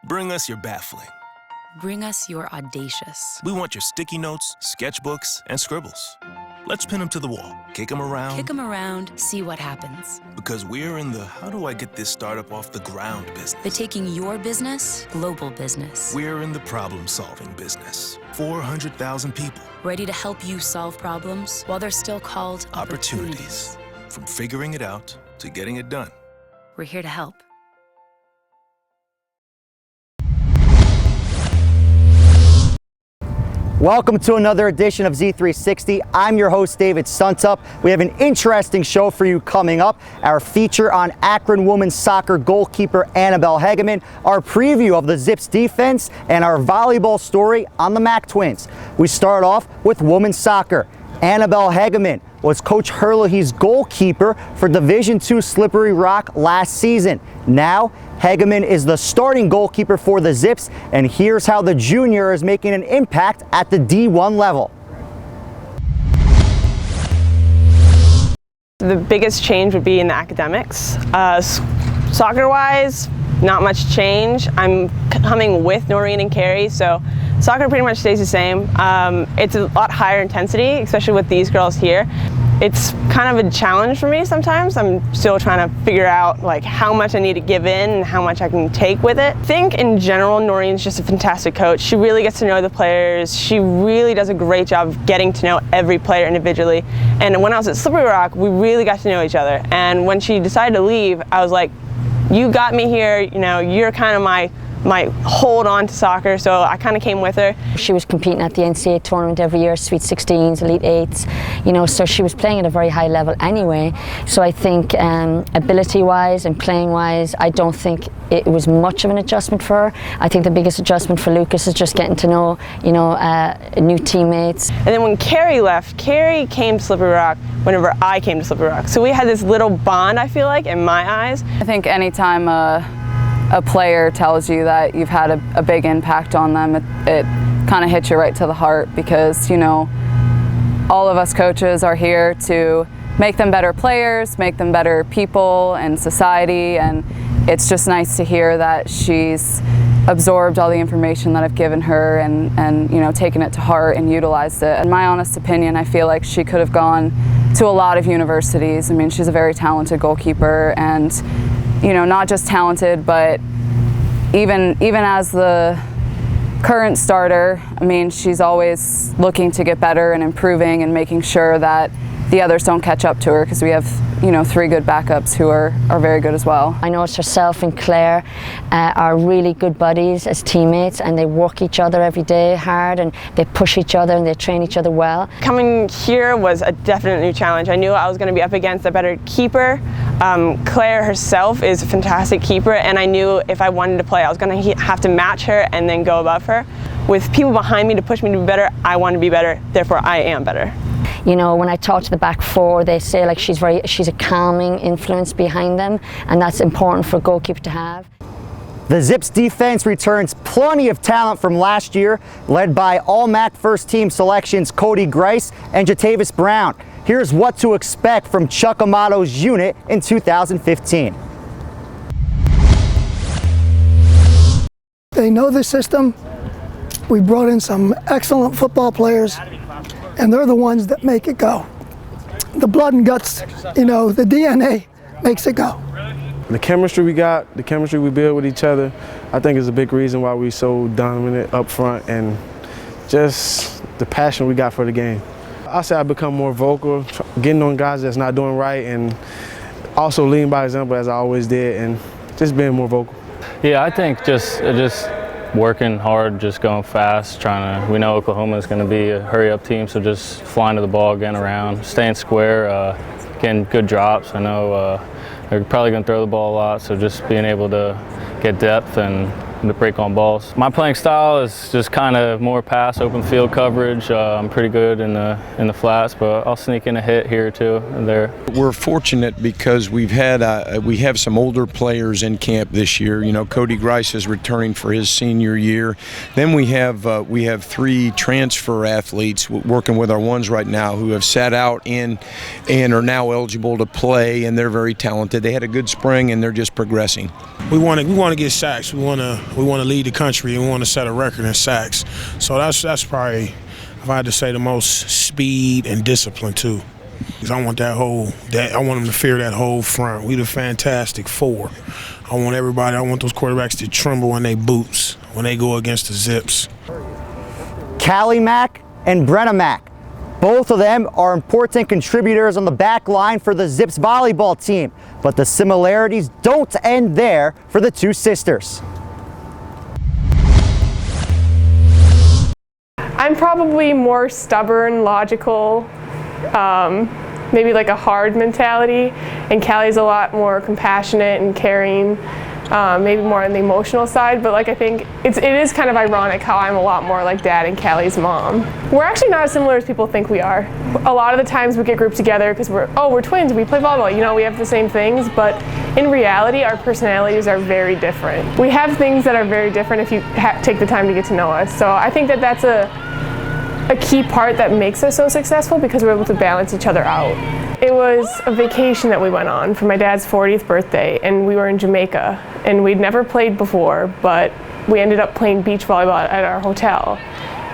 Bring us your baffling. Bring us your audacious. We want your sticky notes, sketchbooks, and scribbles. Let's pin them to the wall, kick them around. Kick them around, see what happens. Because we're in the how do I get this startup off the ground business. The taking your business, global business. We're in the problem-solving business. 400,000 people. Ready to help you solve problems while they're still called opportunities. From figuring it out to getting it done. We're here to help. Welcome to another edition of Z360. I'm your host, David Suntup. We have an interesting show for you coming up. Our feature on Akron women's soccer goalkeeper Annabelle Hegeman, our preview of the Zips defense, and our volleyball story on the Mac Twins. We start off with women's soccer. Annabelle Hegeman was Coach Herlihy's goalkeeper for Division II Slippery Rock last season. Now, Hegeman is the starting goalkeeper for the Zips, and here's how the junior is making an impact at the D1 level. The biggest change would be in the academics. Soccer-wise, not much change. I'm coming with Noreen and Carrie, so soccer pretty much stays the same. It's a lot higher intensity, especially with these girls here. It's kind of a challenge for me sometimes. I'm still trying to figure out like how much I need to give in and how much I can take with it. I think in general, Noreen's just a fantastic coach. She really gets to know the players. She really does a great job of getting to know every player individually. And when I was at Slippery Rock, we really got to know each other. And when she decided to leave, I was like, you got me here, you know, you're kind of my hold on to soccer, so I kind of came with her. She was competing at the NCAA tournament every year, Sweet 16s, Elite 8s, you know, so she was playing at a very high level anyway. So I think ability-wise and playing-wise, I don't think it was much of an adjustment for her. I think the biggest adjustment for Lucas is just getting to know, you know, new teammates. And then when Carrie left, Carrie came to Slippery Rock whenever I came to Slippery Rock. So we had this little bond, I feel like, in my eyes. I think anytime a player tells you that you've had a big impact on them, it kind of hits you right to the heart, because, you know, all of us coaches are here to make them better players, make them better people and society, and it's just nice to hear that she's absorbed all the information that I've given her and you know, taken it to heart and utilized it. In my honest opinion, I feel like she could have gone to a lot of universities. I mean, she's a very talented goalkeeper, and you know, not just talented, but even as the current starter, I mean, she's always looking to get better and improving and making sure that the others don't catch up to her, because we have, you know, 3 good backups who are very good as well. I know it's herself and Claire are really good buddies as teammates, and they work each other every day hard, and they push each other and they train each other well. Coming here was a definite new challenge. I knew I was going to be up against a better keeper. Claire herself is a fantastic keeper, and I knew if I wanted to play, I was going to have to match her and then go above her. With people behind me to push me to be better, I want to be better, therefore I am better. You know, when I talk to the back four, they say like she's a calming influence behind them, and that's important for a goalkeeper to have. The Zips defense returns plenty of talent from last year, led by All-MAC first team selections Cody Grice and Jatavis Brown. Here's what to expect from Chuck Amato's unit in 2015. They know the system. We brought in some excellent football players, and they're the ones that make it go. The blood and guts, you know, the DNA makes it go. The chemistry we got, the chemistry we build with each other, I think is a big reason why we're so dominant up front, and just the passion we got for the game. I say I become more vocal, getting on guys that's not doing right, and also leading by example as I always did, and just being more vocal. Yeah, I think just working hard, just going fast, we know Oklahoma is going to be a hurry-up team, so just flying to the ball, getting around, staying square, getting good drops. I know they're probably going to throw the ball a lot, so just being able to get depth and to break on balls. My playing style is just kind of more pass, open field coverage. I'm pretty good in the flats, but I'll sneak in a hit here or two and there. We're fortunate because we have some older players in camp this year. You know, Cody Grice is returning for his senior year. Then we have 3 transfer athletes working with our ones right now who have sat out and are now eligible to play, and they're very talented. They had a good spring and they're just progressing. We want to get sacks. We want to We want to lead the country and we want to set a record in sacks. So that's probably, if I had to say, the most speed and discipline too. Because I want I want them to fear that whole front. We the Fantastic Four. I want those quarterbacks to tremble in their boots when they go against the Zips. Callie Mack and Brenna Mack. Both of them are important contributors on the back line for the Zips volleyball team, but the similarities don't end there for the two sisters. I'm probably more stubborn, logical, maybe like a hard mentality, and Callie's a lot more compassionate and caring, maybe more on the emotional side, but like I think it is kind of ironic how I'm a lot more like Dad and Callie's mom. We're actually not as similar as people think we are. A lot of the times we get grouped together because we're twins, we play volleyball, you know, we have the same things, but in reality our personalities are very different. We have things that are very different if you take the time to get to know us, so I think that that's a key part that makes us so successful because we're able to balance each other out. It was a vacation that we went on for my dad's 40th birthday, and we were in Jamaica, and we'd never played before, but we ended up playing beach volleyball at our hotel.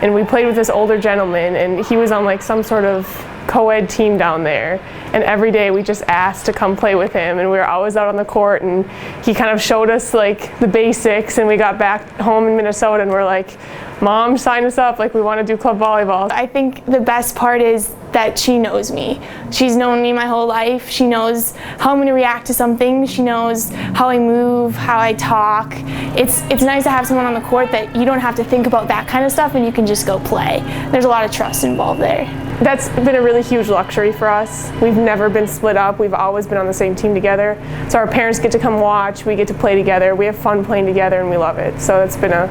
And we played with this older gentleman, and he was on like some sort of co-ed team down there, and every day we just asked to come play with him, and we were always out on the court, and he kind of showed us like the basics, and we got back home in Minnesota and we're like, Mom, sign us up, like we want to do club volleyball. I think the best part is that she knows me. She's known me my whole life. She knows how I'm going to react to something. She knows how I move, how I talk. It's nice to have someone on the court that you don't have to think about that kind of stuff and you can just go play. There's a lot of trust involved there. That's been a really huge luxury for us. We've never been split up. We've always been on the same team together. So our parents get to come watch, we get to play together, we have fun playing together, and we love it. So it's been a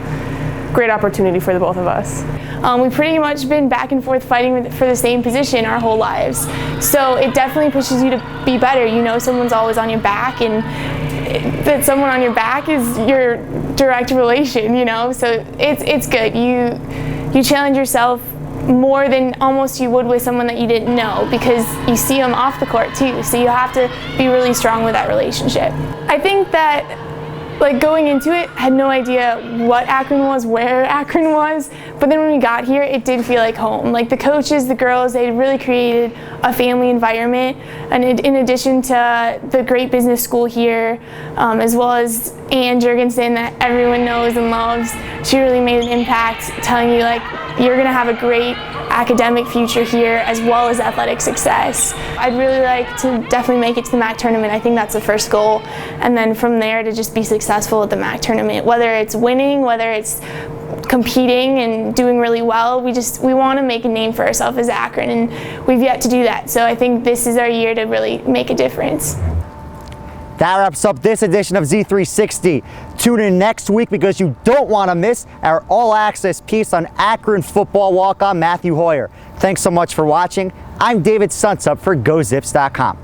great opportunity for the both of us. We've pretty much been back and forth fighting for the same position our whole lives. So it definitely pushes you to be better. You know someone's always on your back, and that someone on your back is your direct relation, you know? So it's good. You challenge yourself more than almost you would with someone that you didn't know, because you see them off the court too, so you have to be really strong with that relationship. I think that like going into it, had no idea what Akron was, where Akron was, but then when we got here, it did feel like home. Like the coaches, the girls, they really created a family environment, and in addition to the great business school here, as well as Ann Jurgensen that everyone knows and loves, she really made an impact telling you like, you're gonna have a great academic future here as well as athletic success. I'd really like to definitely make it to the MAC tournament. I think that's the first goal, and then from there to just be successful at the MAC tournament, whether it's winning, whether it's competing and doing really well. We want to make a name for ourselves as Akron, and we've yet to do that, so I think this is our year to really make a difference. That wraps up this edition of Z360. Tune in next week because you don't want to miss our all-access piece on Akron football walk-on Matthew Hoyer. Thanks so much for watching. I'm David Sunsup for GoZips.com.